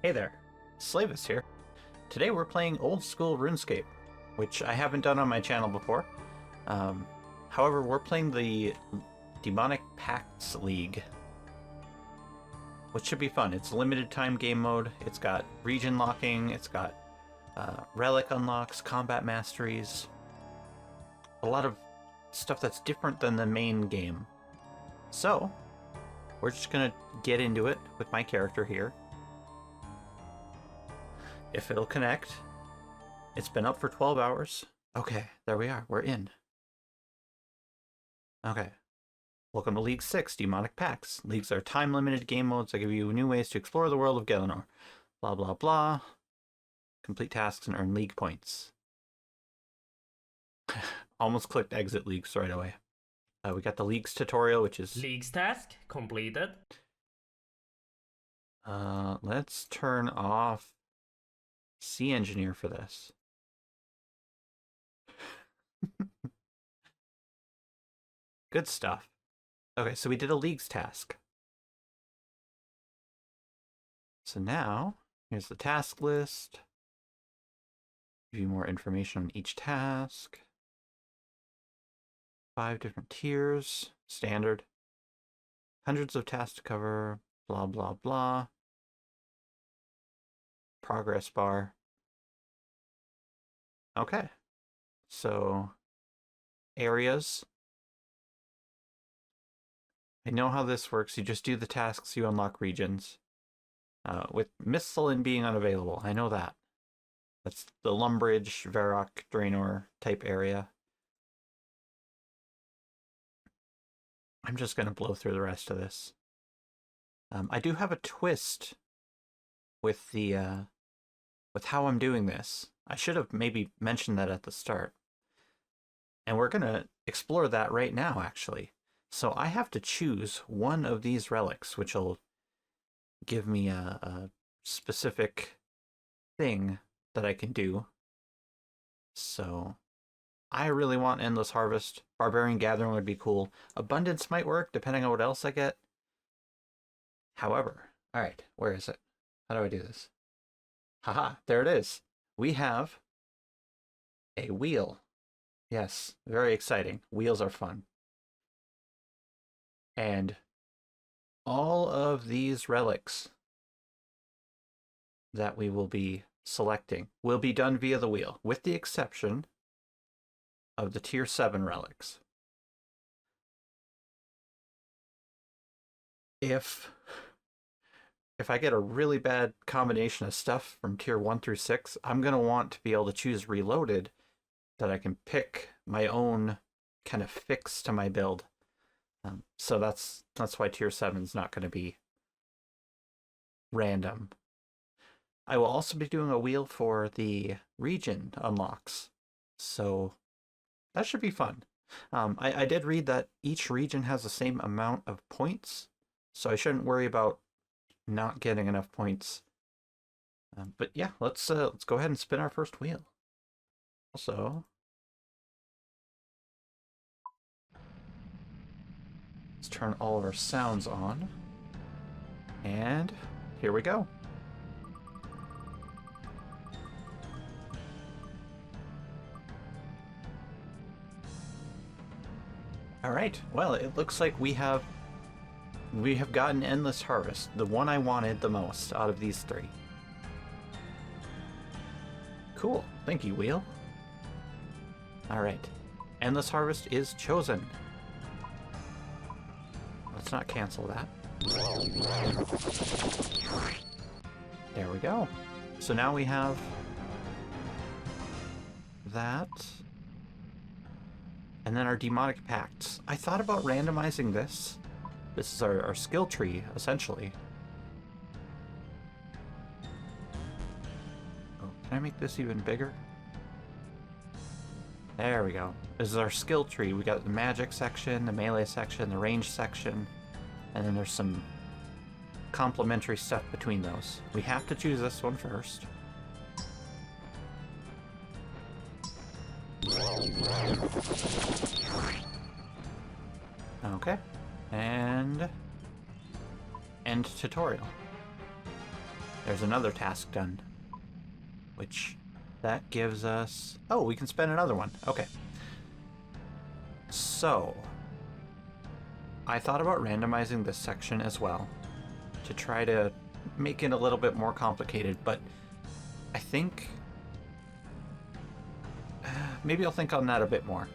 Hey there, Sleyvas here. Today we're playing old school RuneScape, which I haven't done on my channel before. However, we're playing the Demonic Pacts League, which should be fun. It's a limited time game mode. It's got region locking. It's got relic unlocks, combat masteries, a lot of stuff that's different than the main game. So we're just gonna get into it with my character here. If it'll connect. It's been up for 12 hours. Okay, there we are. We're in. Okay. Welcome to League 6, Demonic Pacts. Leagues are time-limited game modes that give you new ways to explore the world of Gelinor. Blah, blah, blah. Complete tasks and earn league points. Almost clicked exit leagues right away. We got the leagues tutorial, which is... Leagues task completed. Let's turn off Sea Engineer for this. Good stuff. Okay, so we did a leagues task. So now, here's the task list. Give you more information on each task. 5 different tiers. Standard. Hundreds of tasks to cover. Blah, blah, blah. Progress bar. Okay. So, areas. I know how this works. You just do the tasks, you unlock regions. With Misthalin being unavailable, I know that. That's the Lumbridge, Varrock, Draenor type area. I'm just going to blow through the rest of this. I do have a twist with the with how I'm doing this. I should have maybe mentioned that at the start. And we're going to explore that right now, actually. So I have to choose one of these relics, which will give me a specific thing that I can do. So I really want Endless Harvest. Barbarian Gathering would be cool. Abundance might work, depending on what else I get. However, alright, where is it? How do I do this? Haha, there it is. We have a wheel. Yes, very exciting. Wheels are fun. And all of these relics that we will be selecting will be done via the wheel, with the exception of the tier 7 relics. If I get a really bad combination of stuff from tier 1 through 6, I'm going to want to be able to choose reloaded, that I can pick my own kind of fix to my build. So that's why tier 7 is not going to be random. I will also be doing a wheel for the region unlocks, so that should be fun. I did read that each region has the same amount of points, so I shouldn't worry about not getting enough points. But yeah, let's go ahead and spin our first wheel. Also, let's turn all of our sounds on. And here we go. All right. Well, it looks like we have gotten Endless Harvest, the one I wanted the most out of these 3. Cool. Thank you, wheel. All right. Endless Harvest is chosen. Let's not cancel that. There we go. So now we have that. And then our Demonic Pacts. I thought about randomizing this. This is our skill tree, essentially. Oh, can I make this even bigger? There we go. This is our skill tree. We got the magic section, the melee section, the range section, and then there's some complementary stuff between those. We have to choose this one first. Okay. And end tutorial. There's another task done. Which, that gives us... Oh, we can spend another one. Okay. So, I thought about randomizing this section as well to try to make it a little bit more complicated, but I think maybe I'll think on that a bit more.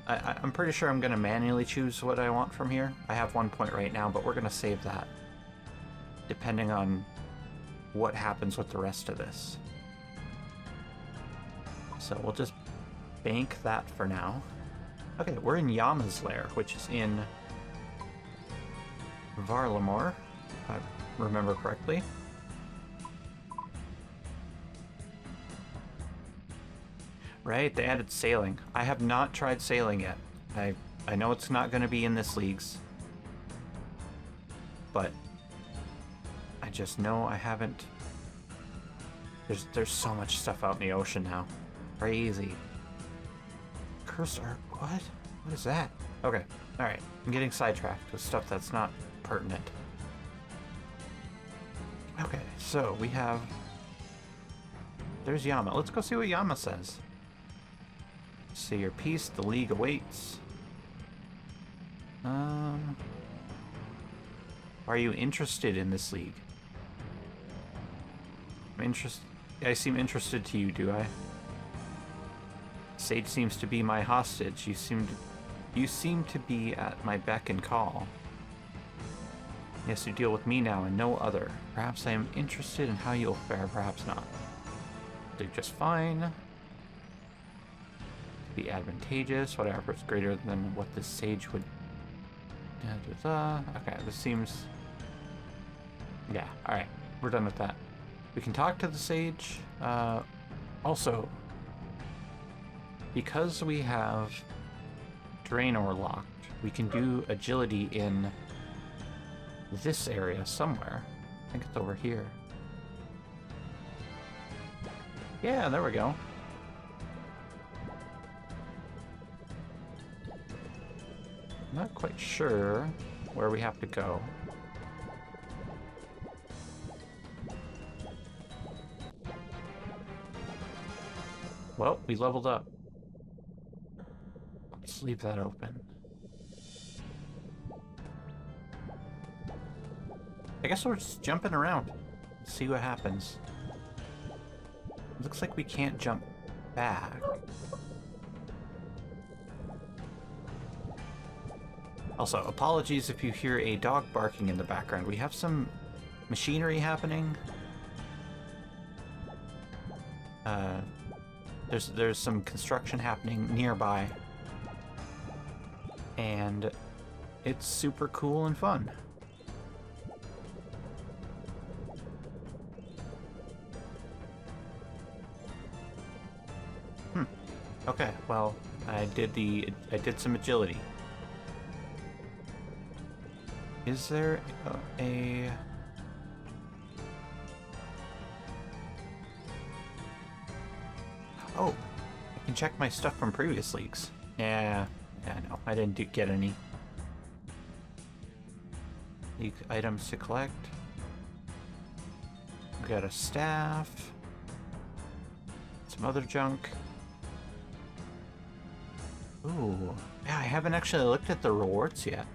I'm pretty sure I'm going to manually choose what I want from here. I have 1 point right now, but we're going to save that depending on what happens with the rest of this. So we'll just bank that for now. Okay, we're in Yama's lair, which is in Varlamore, if I remember correctly. Right, they added sailing. I have not tried sailing yet. I know it's not going to be in this league's, but I just know I haven't. There's so much stuff out in the ocean now. Crazy. Cursor, what? What is that? Okay, alright. I'm getting sidetracked with stuff that's not pertinent. Okay, so we have... There's Yama. Let's go see what Yama says. Say your piece, the league awaits. Are you interested in this league? I seem interested to you, do I? Sage seems to be my hostage. You seem to be at my beck and call. Yes, you deal with me now and no other. Perhaps I am interested in how you'll fare, perhaps not. Do just fine. Be advantageous, whatever is greater than what this sage would... Okay, this seems... Yeah, alright. We're done with that. We can talk to the sage. Also, because we have Draenor locked, we can do agility in this area somewhere. I think it's over here. Yeah, there we go. Not quite sure where we have to go. Well, we leveled up. Let's leave that open. I guess we're just jumping around. Let's see what happens. Looks like we can't jump back. Also, apologies if you hear a dog barking in the background. We have some machinery happening. There's some construction happening nearby. And it's super cool and fun. Okay, well, I did some agility. Is there a... Oh, I can check my stuff from previous leagues. Yeah, no, I didn't get any. League items to collect. We got a staff. Some other junk. Ooh, yeah, I haven't actually looked at the rewards yet.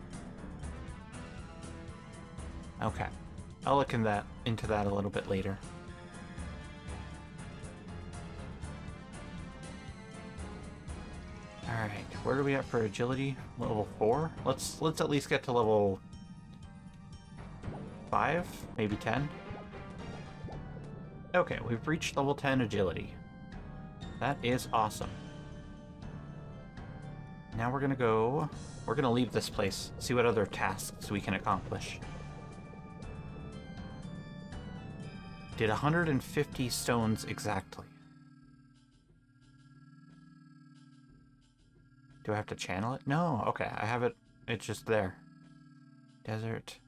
Okay, I'll look into that a little bit later. All right, where are we at for agility? Level 4. Let's at least get to level 5, maybe 10. Okay, we've reached level 10 agility. That is awesome. Now we're gonna leave this place, see what other tasks we can accomplish. Did 150 stones exactly. Do I have to channel it? No, okay, I have it, it's just there. Desert.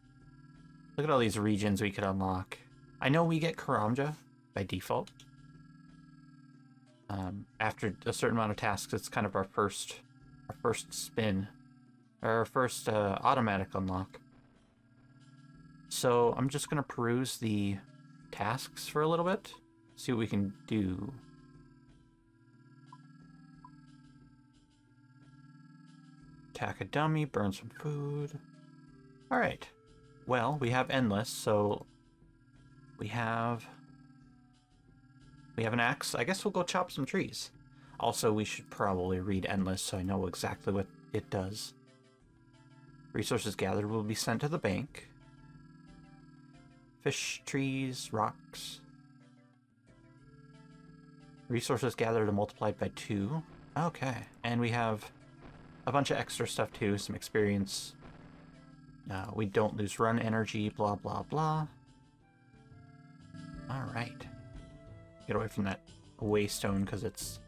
Look at all these regions we could unlock. I know we get Karamja by default. After a certain amount of tasks, it's kind of our first spin, or our first automatic unlock. So I'm just gonna peruse the tasks for a little bit. See what we can do. Attack a dummy, burn some food. Alright. Well, we have endless, so we have an axe. I guess we'll go chop some trees. Also, we should probably read endless so I know exactly what it does. Resources gathered will be sent to the bank. Fish, trees, rocks. Resources gathered are multiplied by 2. Okay. And we have a bunch of extra stuff too, some experience. We don't lose run energy, blah, blah, blah. Alright. Get away from that waystone because it's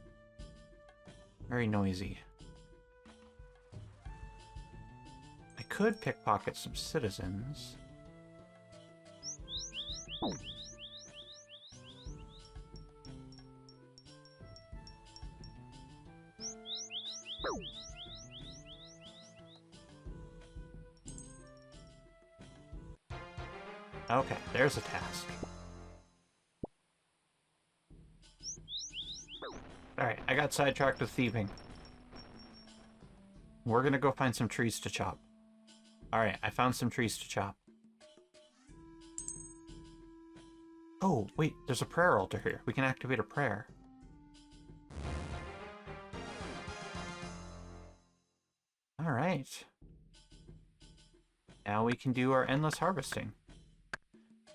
very noisy. I could pickpocket some citizens. Okay, there's a task. Alright, I got sidetracked with thieving. We're gonna go find some trees to chop. Alright, I found some trees to chop. Oh, wait, there's a prayer altar here. We can activate a prayer. Alright. Now we can do our endless harvesting.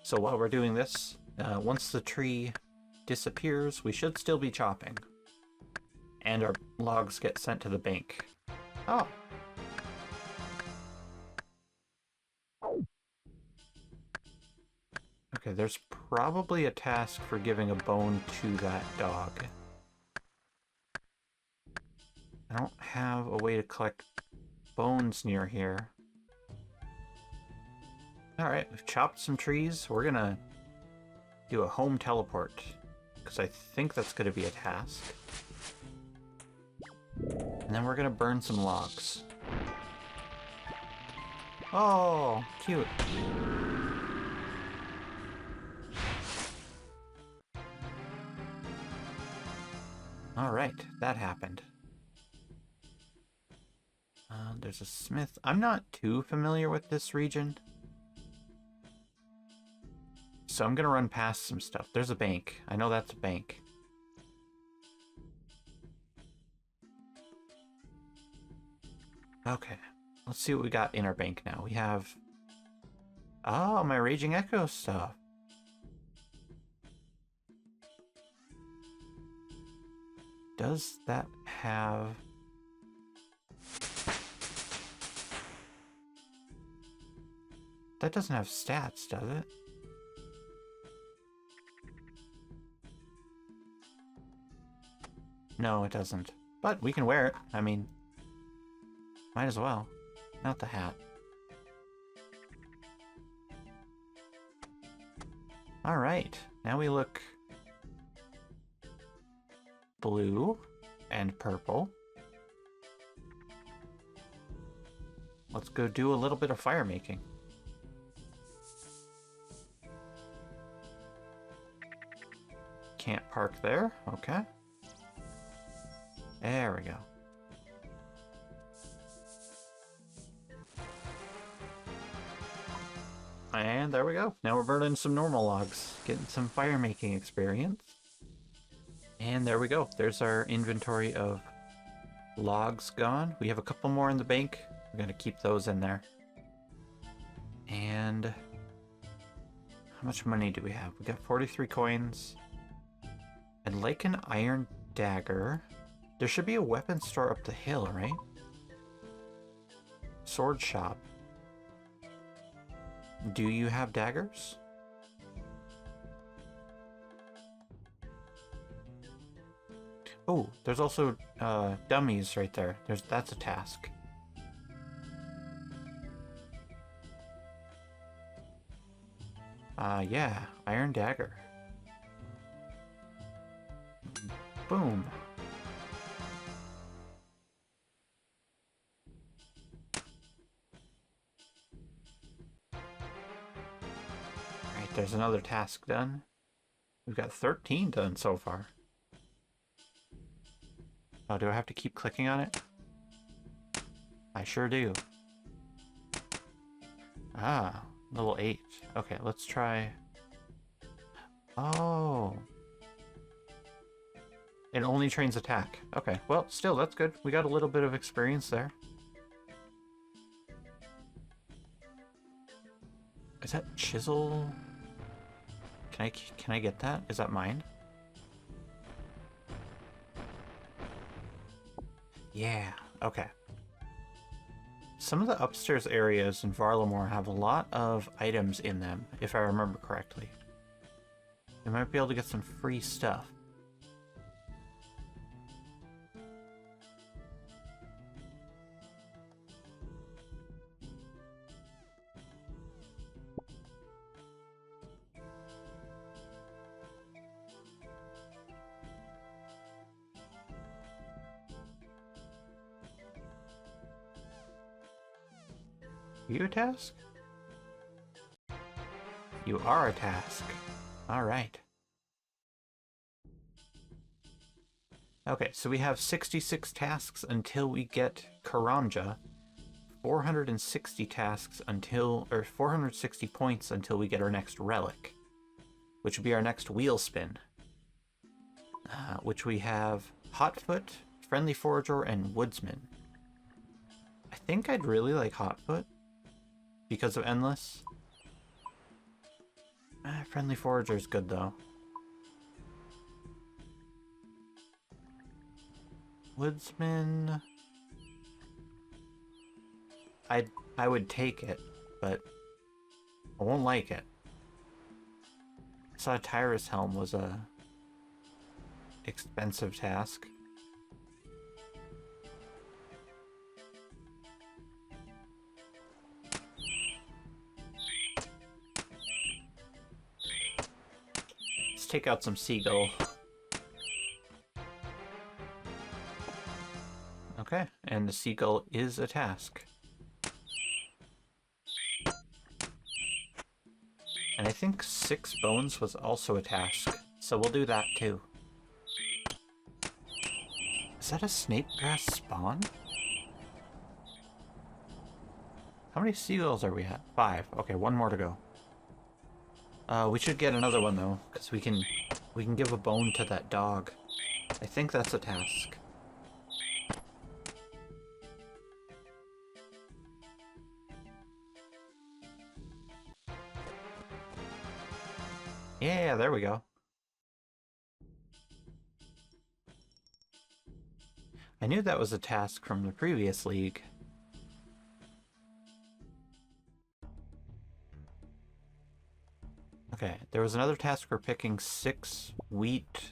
So while we're doing this, once the tree disappears, we should still be chopping. And our logs get sent to the bank. Oh. Okay, there's probably a task for giving a bone to that dog. I don't have a way to collect bones near here. Alright, we've chopped some trees. We're gonna do a home teleport, because I think that's gonna be a task. And then we're gonna burn some logs. Oh, cute. Alright, that happened. There's a smith. I'm not too familiar with this region, so I'm gonna run past some stuff. There's a bank. I know that's a bank. Okay, let's see what we got in our bank now. We have... Oh, my Raging Echo stuff. Does that have... That doesn't have stats, does it? No, it doesn't. But we can wear it. I mean, might as well. Not the hat. Alright, now we look blue and purple. Let's go do a little bit of fire making. Can't park there. Okay. There we go. And there we go. Now we're burning some normal logs, getting some fire making experience. And there we go. There's our inventory of logs gone. We have a couple more in the bank. We're going to keep those in there. And how much money do we have? We got 43 coins. I'd like an iron dagger. There should be a weapon store up the hill, right? Sword shop. Do you have daggers? Oh, there's also dummies right there. That's a task. Yeah, iron dagger. Boom. Alright, there's another task done. We've got 13 done so far. Oh, do I have to keep clicking on it? I sure do. Ah, level 8. Okay, let's try... Oh. It only trains attack. Okay, well, still, that's good. We got a little bit of experience there. Is that chisel? Can I get that? Is that mine? Yeah, okay. Some of the upstairs areas in Varlamore have a lot of items in them, if I remember correctly. We might be able to get some free stuff. Are you a task? You are a task. Alright. Okay, so we have 66 tasks until we get Karanja. 460 tasks until, or 460 points until we get our next relic, which would be our next wheel spin. Which we have Hotfoot, Friendly Forager, and Woodsman. I think I'd really like Hotfoot because of Endless. Friendly Forager is good though. Woodsman... I would take it, but I won't like it. I saw Tyrus Helm was a expensive task. Let's take out some Seagull. Okay, and the Seagull is a task. And I think 6 bones was also a task, so we'll do that too. Is that a snake grass spawn? How many seagulls are we at? 5. Okay, 1 more to go. We should get another one though, because we can give a bone to that dog. I think that's a task. Yeah, there we go. I knew that was a task from the previous league. Okay, there was another task for picking 6 wheat.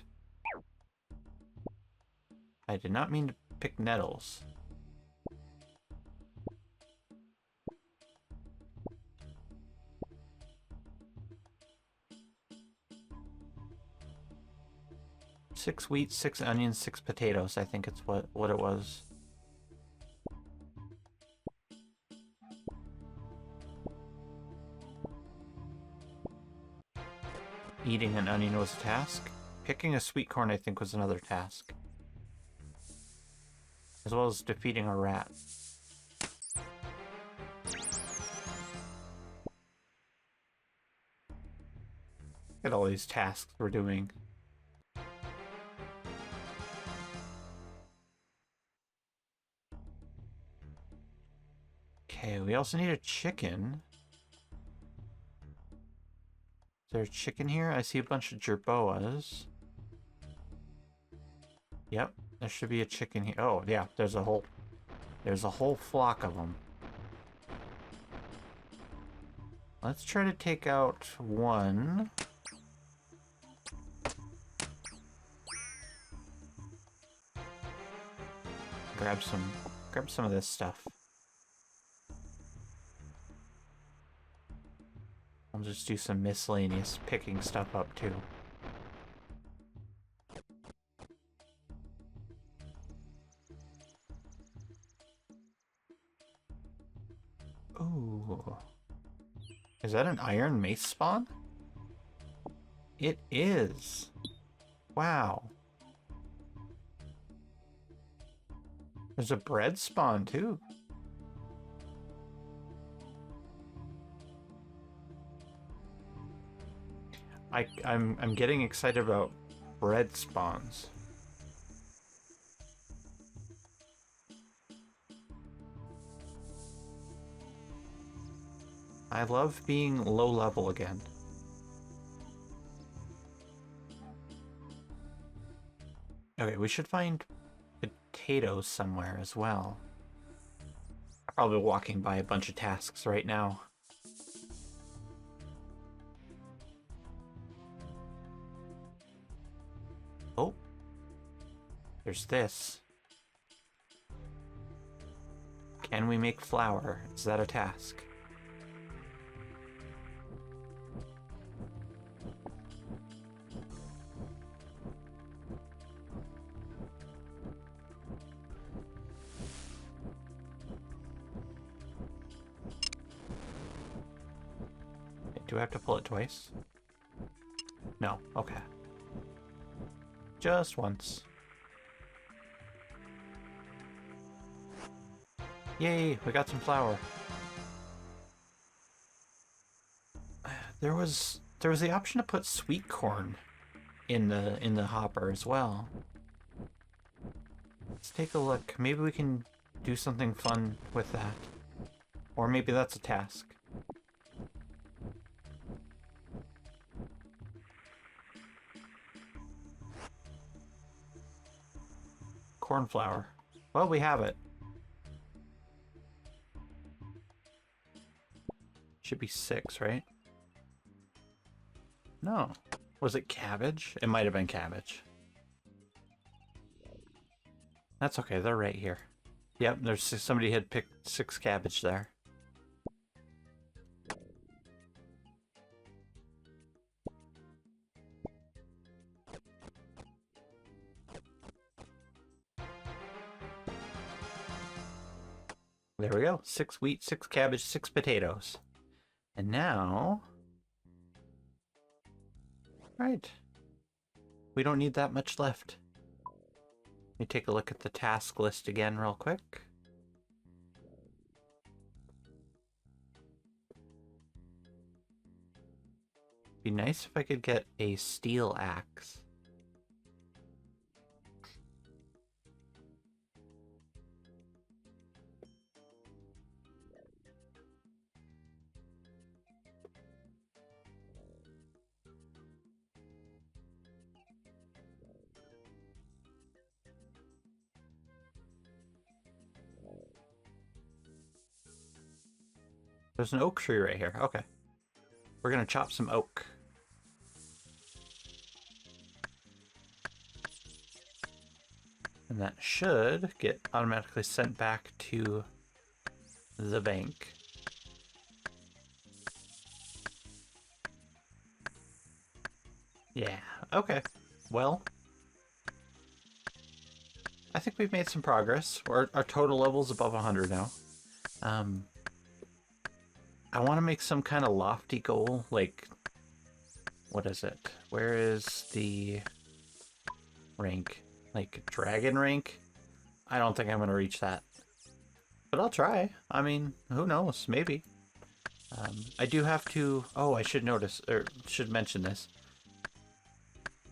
I did not mean to pick nettles. Six wheat, 6 onions, 6 potatoes, I think it's what it was. Eating an onion was a task. Picking a sweet corn, I think, was another task. As well as defeating a rat. Look at all these tasks we're doing. Okay, we also need a chicken. Is there a chicken here? I see a bunch of jerboas. Yep, there should be a chicken here. Oh, yeah, there's a whole flock of them. Let's try to take out one. Grab some of this stuff. I'll just do some miscellaneous picking stuff up too. Ooh. Is that an iron mace spawn? It is. Wow. There's a bread spawn too. I'm getting excited about bread spawns. I love being low level again. Okay, we should find potatoes somewhere as well. I'm probably walking by a bunch of tasks right now. Oh, there's this. Can we make flour? Is that a task? Do I have to pull it twice? No, okay. Just once. Yay, we got some flour. There was the option to put sweet corn in the hopper as well. Let's take a look. Maybe we can do something fun with that. Or maybe that's a task. Cornflour. Well, we have it. Should be 6, right? No. Was it cabbage? It might have been cabbage. That's okay, they're right here. Yep, there's somebody had picked 6 cabbage there. There we go. 6 wheat, 6 cabbage, 6 potatoes. And now... Right. We don't need that much left. Let me take a look at the task list again real quick. Be nice if I could get a steel axe. There's an oak tree right here. Okay. We're gonna chop some oak. And that should get automatically sent back to the bank. Yeah, okay. Well, I think we've made some progress. Our total level's above 100 now. I want to make some kind of lofty goal, like, what is it? Where is the rank? Like, dragon rank? I don't think I'm going to reach that. But I'll try. I mean, who knows? Maybe. I do have to... Oh, I should notice, or should mention this.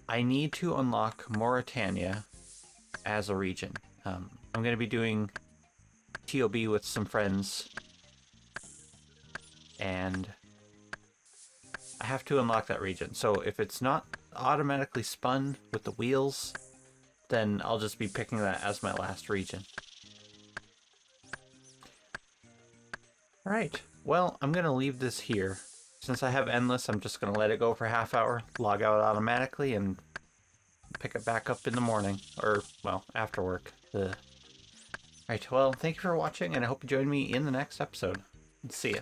I need to unlock Mauritania as a region. I'm going to be doing TOB with some friends. And I have to unlock that region. So if it's not automatically spun with the wheels, then I'll just be picking that as my last region. Alright, well, I'm going to leave this here. Since I have Endless, I'm just going to let it go for a half hour, log out automatically, and pick it back up in the morning. Or, well, after work. Alright, well, thank you for watching, and I hope you join me in the next episode. See ya.